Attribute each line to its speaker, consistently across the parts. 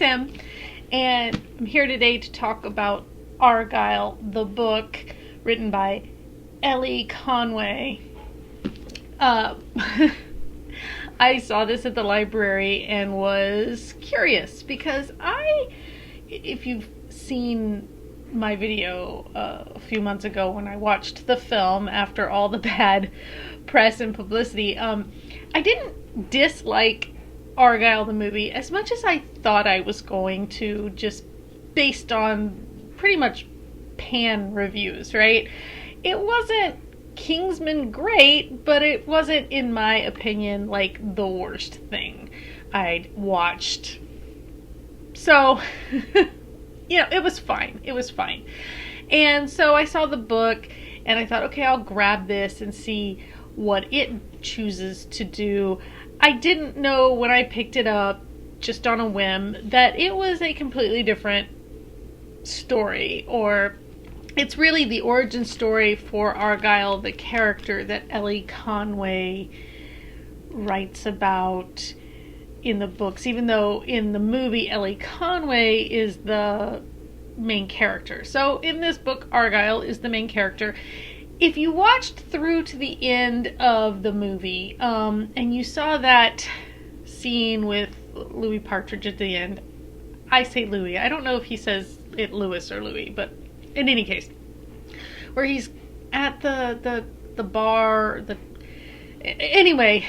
Speaker 1: Kim, and I'm here today to talk about Argylle, the book written by Elly Conway. I saw this at the library and was curious because if you've seen my video a few months ago when I watched the film after all the bad press and publicity, I didn't dislike Argylle the movie as much as I thought I was going to, just based on pretty much pan reviews, right? It wasn't Kingsman great, but it wasn't, in my opinion, like the worst thing I'd watched. So, it was fine. It was fine. And so I saw the book and I thought, okay, I'll grab this and see what it chooses to do. I didn't know when I picked it up, just on a whim, that it was a completely different story, or it's really the origin story for Argylle, the character that Elly Conway writes about in the books, even though in the movie Elly Conway is the main character. So in this book, Argylle is the main character. If you watched through to the end of the movie, and you saw that scene with Louis Partridge at the end, I say Louis, I don't know if he says it Louis or Louis, but in any case, where he's at the bar, anyway,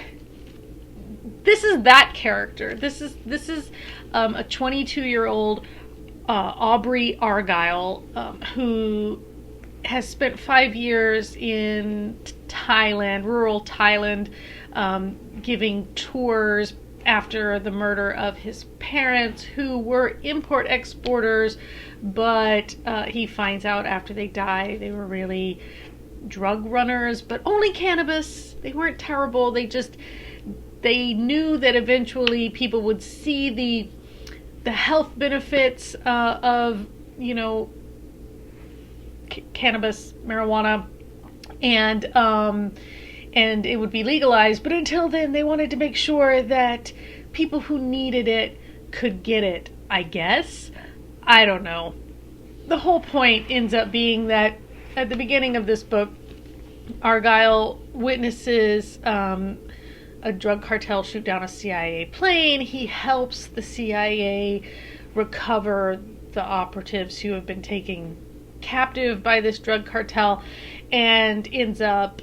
Speaker 1: this is that character. This is a 22-year-old Aubrey Argylle, who has spent 5 years in Thailand, rural Thailand, giving tours after the murder of his parents, who were import-exporters, but he finds out after they die they were really drug runners, but only cannabis. They weren't terrible. They knew that eventually people would see the health benefits of, cannabis, marijuana, and it would be legalized. But until then, they wanted to make sure that people who needed it could get it, I guess. I don't know. The whole point ends up being that at the beginning of this book, Argylle witnesses a drug cartel shoot down a CIA plane. He helps the CIA recover the operatives who have been taken captive by this drug cartel, and ends up,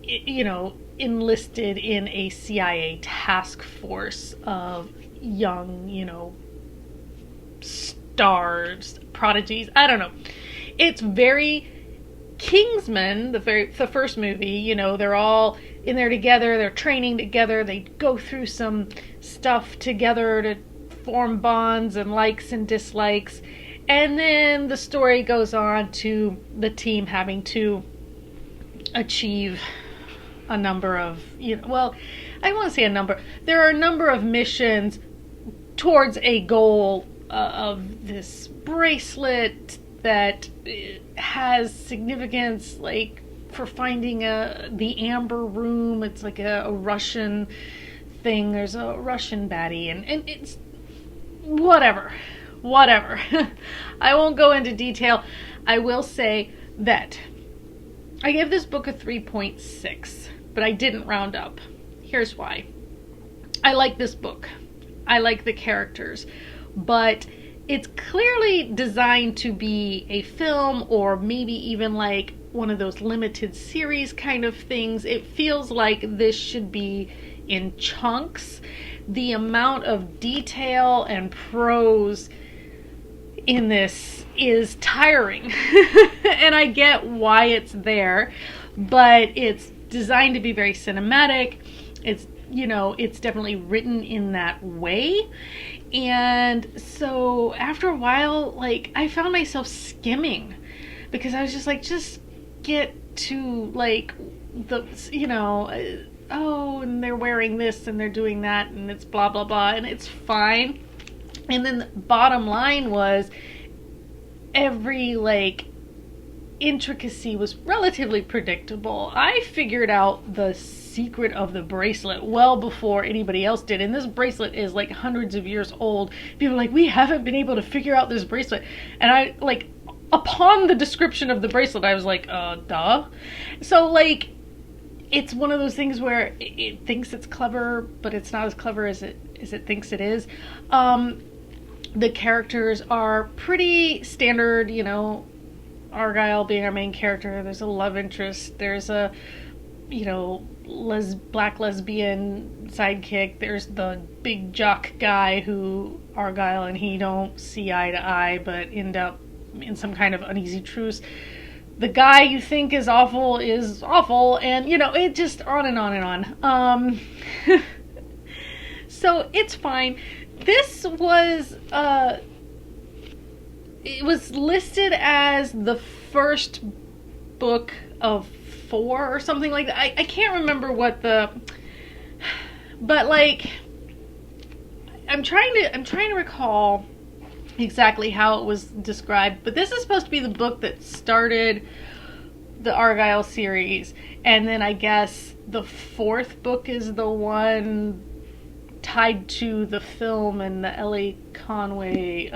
Speaker 1: enlisted in a CIA task force of young, stars, prodigies. I don't know. It's very Kingsman, the first movie. They're all in there together. They're training together. They go through some stuff together to form bonds and likes and dislikes. And then the story goes on to the team having to achieve a number of, I don't want to say a number. There are a number of missions towards a goal of this bracelet that has significance, like for finding the Amber Room. It's like a Russian thing. There's a Russian baddie, and it's whatever. I won't go into detail. I will say that I gave this book a 3.6, but I didn't round up. Here's why. I like this book. I like the characters, but it's clearly designed to be a film, or maybe even like one of those limited series kind of things. It feels like this should be in chunks. The amount of detail and prose in this is tiring. And I get why it's there, but it's designed to be very cinematic. It's definitely written in that way. And so after a while, I found myself skimming, because I was just like, just get to and they're wearing this and they're doing that and it's blah blah blah, and it's fine. And then the bottom line was, every intricacy was relatively predictable. I figured out the secret of the bracelet well before anybody else did. And this bracelet is like hundreds of years old. People are like, we haven't been able to figure out this bracelet. And I, like, upon the description of the bracelet, I was like, duh. So, like, it's one of those things where it thinks it's clever, but it's not as clever as it thinks it is. The characters are pretty standard, you know, Argyle being our main character. There's a love interest. There's a, you know, black lesbian sidekick. There's the big jock guy who Argyle and he don't see eye to eye, but end up in some kind of uneasy truce. The guy you think is awful, and, you know, it just on and on and on. So it's fine. This was, it was listed as the first book of 4 or something like that. I can't remember what but like, I'm trying to recall exactly how it was described, but this is supposed to be the book that started the ARGYLLE series, and then I guess the 4th book is the one tied to the film and the Elly Conway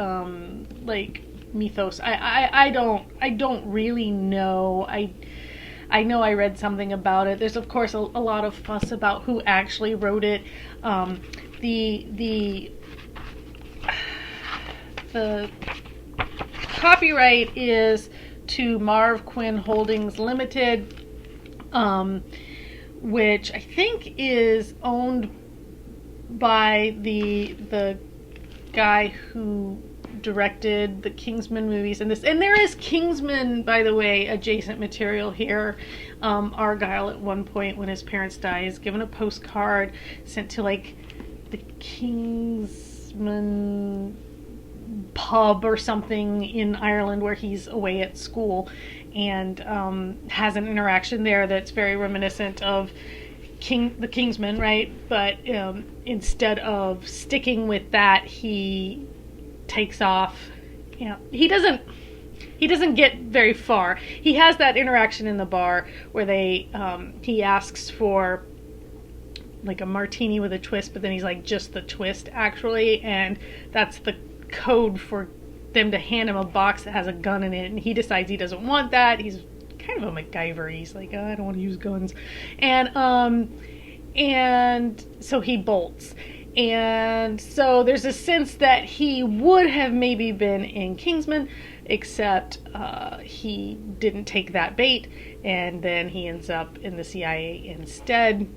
Speaker 1: like mythos. I don't really know. I know I read something about it. There's of course a lot of fuss about who actually wrote it. The copyright is to Marv Quinn Holdings Limited, which I think is owned by the guy who directed the Kingsman movies and there is Kingsman, by the way, adjacent material here. Argyle at one point when his parents die is given a postcard sent to like the Kingsman pub or something in Ireland where he's away at school, and has an interaction there that's very reminiscent of the Kingsman, right? But instead of sticking with that, he takes off. You know, he doesn't get very far. He has that interaction in the bar where he asks for like a martini with a twist, but then he's like, just the twist actually, and that's the code for them to hand him a box that has a gun in it, and he decides he doesn't want that. He's kind of a MacGyver. He's like, I don't want to use guns, and so he bolts. And so there's a sense that he would have maybe been in Kingsman, except he didn't take that bait, and then he ends up in the CIA instead.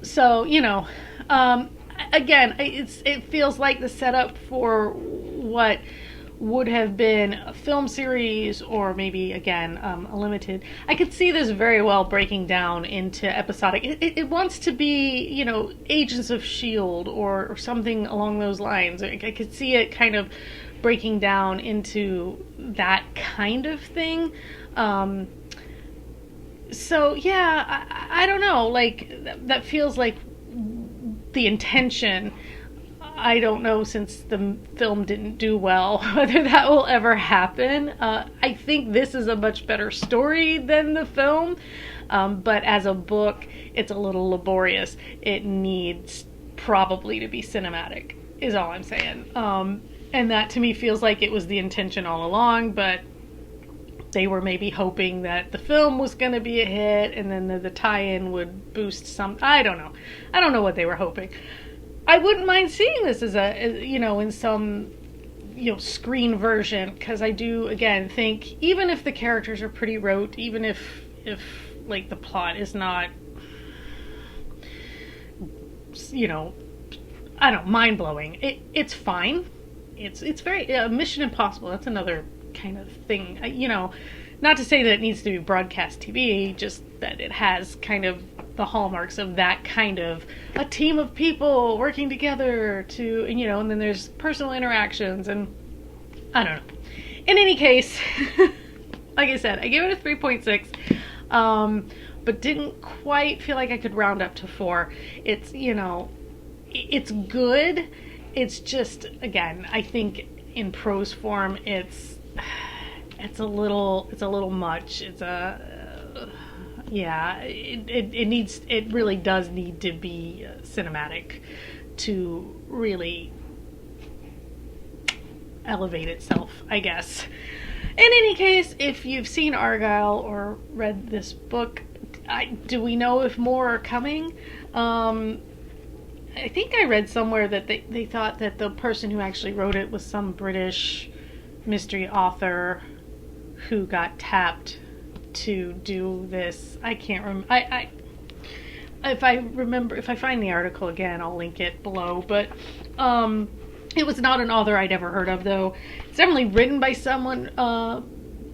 Speaker 1: So, you know, again, it feels like the setup for what would have been a film series, or maybe again a limited. I could see this very well breaking down into episodic. It wants to be, you know, Agents of S.H.I.E.L.D. or something along those lines. I could see it kind of breaking down into that kind of thing. So yeah, I don't know, like that feels like the intention. I don't know, since the film didn't do well, whether that will ever happen. I think this is a much better story than the film, but as a book, it's a little laborious. It needs probably to be cinematic, is all I'm saying. And that to me feels like it was the intention all along, but they were maybe hoping that the film was going to be a hit, and then the tie-in would boost some. I don't know. I don't know what they were hoping. I wouldn't mind seeing this as in some, screen version, because I do, again, think even if the characters are pretty rote, even if like the plot is not, I don't know, mind-blowing, it's fine. It's very, Mission Impossible, that's another kind of thing, not to say that it needs to be broadcast TV, just that it has kind of the hallmarks of that kind of a team of people working together to, and then there's personal interactions, and I don't know. In any case, like I said, I gave it a 3.6, but didn't quite feel like I could round up to 4. It's, it's good. It's just, again, I think in prose form, it's a little much. yeah, it really does need to be cinematic to really elevate itself, I guess. In any case, if you've seen Argylle or read this book, do we know if more are coming? I think I read somewhere that they thought that the person who actually wrote it was some British mystery author who got tapped to do this. I can't remember. If I find the article again, I'll link it below. But it was not an author I'd ever heard of, though. It's definitely written by someone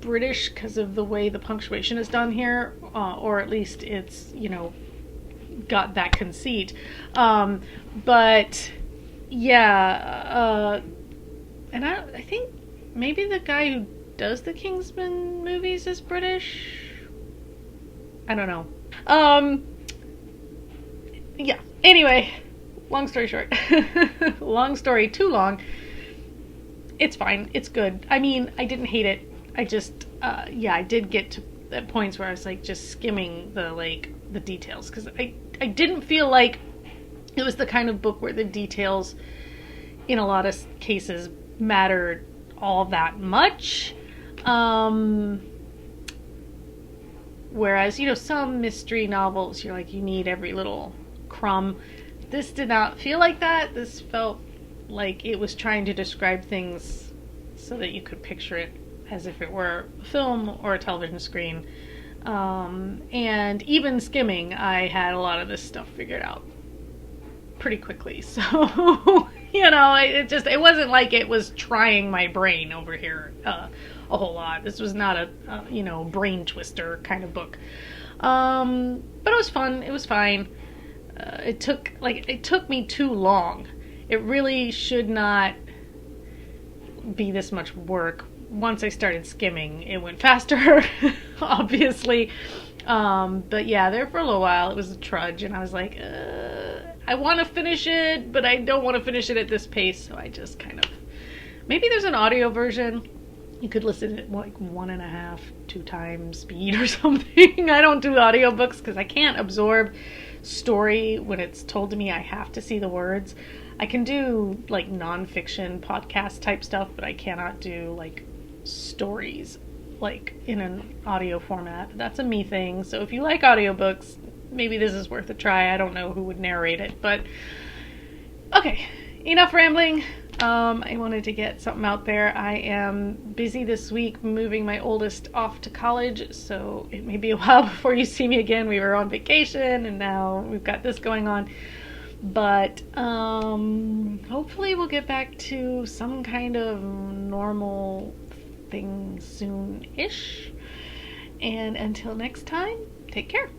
Speaker 1: British because of the way the punctuation is done here, or at least it's, got that conceit. But yeah, and I think maybe the guy who does the Kingsman movies is British. I don't know. Yeah. Anyway, long story short. Long story too long. It's fine. It's good. I mean, I didn't hate it. I just, I did get to at points where I was like just skimming the details, because I didn't feel like it was the kind of book where the details in a lot of cases mattered all that much. Whereas, some mystery novels, you're like, you need every little crumb. This did not feel like that. This felt like it was trying to describe things so that you could picture it as if it were a film or a television screen. And even skimming, I had a lot of this stuff figured out pretty quickly. So, it wasn't like it was trying my brain over here a whole lot. This was not a brain twister kind of book. But it was fun. It was fine. It took me too long. It really should not be this much work. Once I started skimming, it went faster, obviously. But yeah, there for a little while, it was a trudge, and I was like, I want to finish it, but I don't want to finish it at this pace, so I just kind of... Maybe there's an audio version. You could listen at 1.5, 2 times speed or something. I don't do audiobooks because I can't absorb story when it's told to me. I have to see the words. I can do nonfiction podcast type stuff, but I cannot do stories in an audio format. That's a me thing. So if you like audiobooks, maybe this is worth a try. I don't know who would narrate it, but okay, enough rambling. I wanted to get something out there. I am busy this week moving my oldest off to college, so it may be a while before you see me again. We were on vacation, and now we've got this going on. But hopefully we'll get back to some kind of normal thing soon-ish. And until next time, take care.